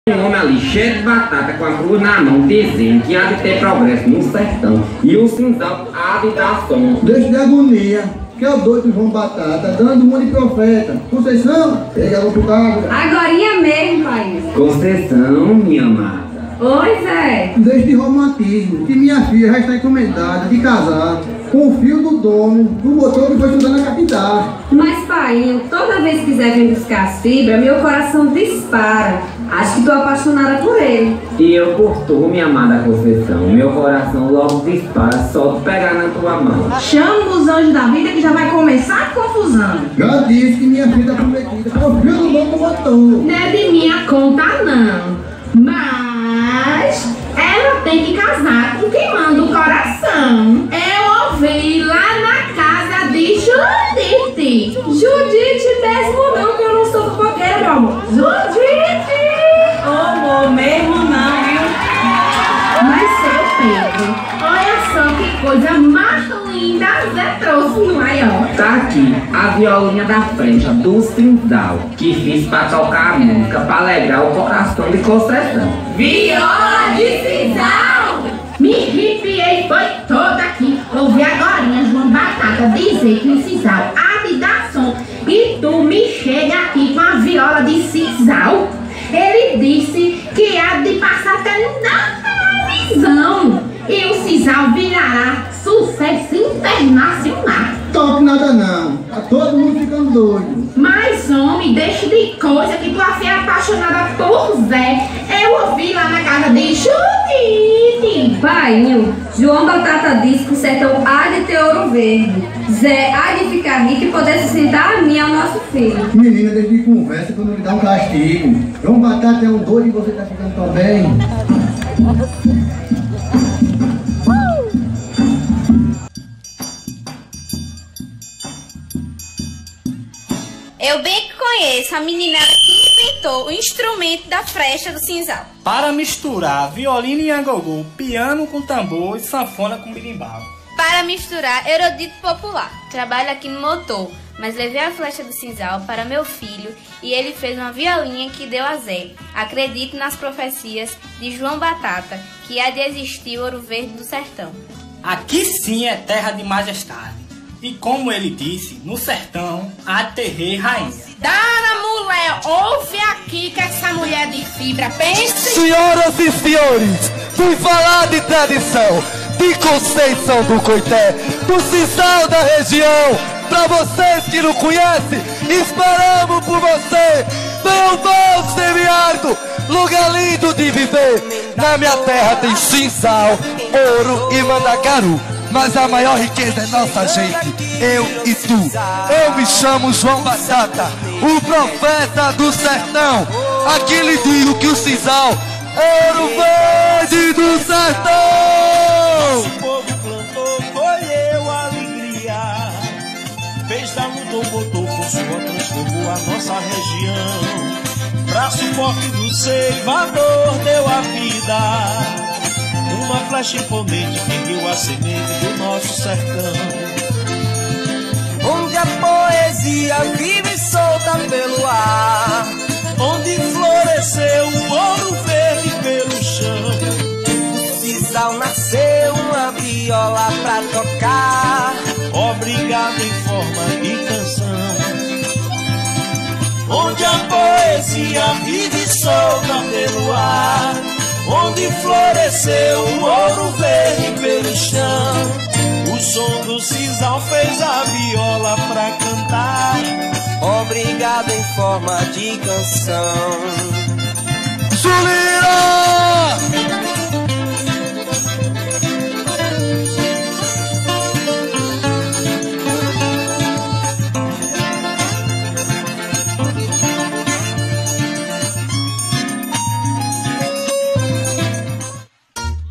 Um homem ali cheio de batata com a cruz na mão, dizendo que há de ter progresso no sertão e o cinzal há de dar som. Deixa de agonia, que é o doido João Batata, dando uma de profeta. Conceição, pega ela pro carro. Agorinha mesmo, pai. Conceição, minha amada. Oi, Zé. Deixa de romantismo, que minha filha já está encomendada de casar com o filho do dono do motor que foi estudar na capital. Mas, pai, toda vez que quiser vir buscar as fibras, meu coração dispara. Acho que tô apaixonada por ele. E eu por tu, minha amada Conceição. Meu coração logo dispara só de pegar na tua mão. Chama os anjos da vida que já vai começar a confusão. Já disse que minha filha está prometida com o filho do dono do motor. Não é de minha conta, não. Mas ela tem que casar com quem manda o coração. Eu ouvi lá na casa de Judite. Judite mesmo não, que eu não sou fofoqueira, meu amor. Judite! Amor, mesmo não, viu? Mas, seu Pedro, olha só que coisa mais linda Zé trouxe no maior. Tá aqui a violinha da frente do cinzal que fiz pra tocar a música pra alegrar o coração de Conceição. Viola de cinzal! Me arrepiei, foi toda aqui. Ouvi agorinha João Batata dizer que o cinzal há de dar som e tu me chega aqui com a viola de cinzal. Ele disse que há de passar até na televisão e o cinzal virará sucesso internacional. Toque nada não, tá todo mundo ficando doido. Mas, homem, deixa de coisa que tua filha é apaixonada por Zé. Eu ouvi lá na casa de Judite. Pai, João Batata disse que o sertão há de ter ouro verde. Zé há de ficar rico e poder sustentar a mim e ao nosso filho. Menina, deixa de conversa quando me dá um castigo. João Batata é um doido e você tá ficando tão bem. Eu bem que conheço a menina que inventou o instrumento da flecha do cinzal. Para misturar violino e agogô, piano com tambor e sanfona com berimbau. Para misturar erudito popular. Trabalho aqui no motor, mas levei a flecha do cinzal para meu filho e ele fez uma violinha que deu a Zé. Acredito nas profecias de João Batata, que há de existir o ouro verde do sertão. Aqui sim é terra de majestade. E como ele disse, no sertão há de ter rei e rainha. Dara, mulher, ouve aqui que essa mulher de fibra pensa. Senhoras e senhores, fui falar de tradição, de Conceição do Coité, do cinzal da região. Pra vocês que não conhecem, esperamos por você. Meu bom semiarco, lugar lindo de viver. Na minha terra tem cinzal, ouro e mandacaru, mas a maior riqueza é nossa gente, eu e tu. Eu me chamo João Batata, o profeta do sertão. Aqui lhe digo que o cinzal é ouro verde do sertão. Nosso povo plantou, colheu alegria, fez da luta o motor, com sua transformou a nossa região. Braço forte do ceifador deu a vida, uma flecha imponente que ergueu a semente do nosso sertão. Onde a poesia vive solta pelo ar, onde floresceu o ouro verde pelo chão. O cinzal nasceu uma viola pra tocar, obrigado em forma de canção. Onde a poesia vive solta pelo ar, onde floresceu o ouro verde pelo chão. O som do cinzal fez a viola pra cantar, obrigado em forma de canção. Zulira!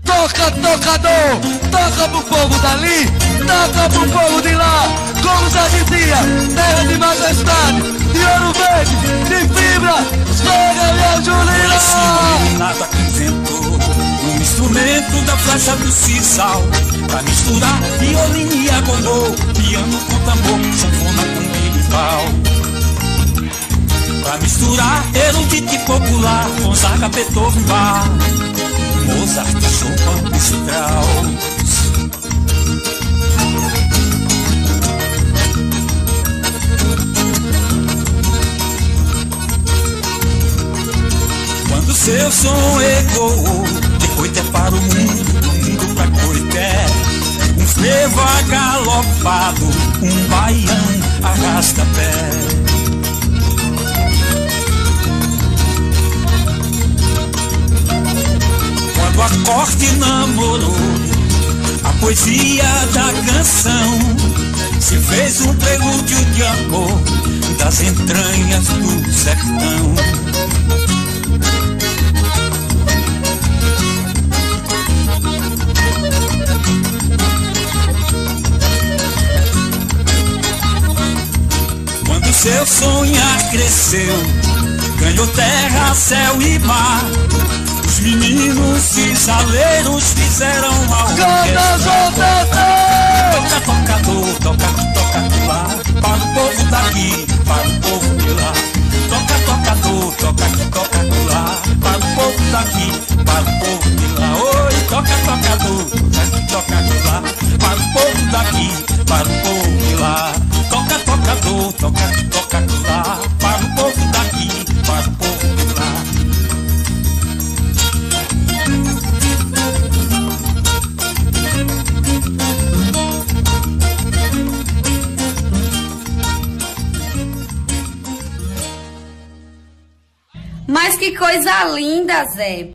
Toca, tocador, toca pro povo dali, toca pro povo de lá. Como já dizia, terra de majestade, de ouro verde, de fibra. Chega, meu Julina! Nada que inventou um instrumento da flecha do cinzal, pra misturar violino e agogô, piano com tambor, sanfona com berimbau. Pra misturar erudito popular, Gonzaga, Beethoven, Bach, Mozart, Chopin, Strauss. Quando seu som ecoou de Coité para o mundo, do mundo pra Coité, um frevo agalopado, um baião arrasta-pé. Quando a corte namorou a poesia da canção, se fez um prelúdio de amor das entranhas do sertão. Quando seu sonhar cresceu, ganhou terra, céu e mar, os meninos cisaleiros fizeram a orquestra. Toca, tocador, toca, toca lá, para o povo daqui, para o povo de lá. Toca, tocador, toca, toca lá, para o povo daqui, para o povo de lá. Oi, toca, tocador, toca, toca lá, para o povo daqui, para o povo de lá. Toca, tocador, toca, toca lá, para o povo daqui, para o povo de lá. Mas que coisa linda, Zé!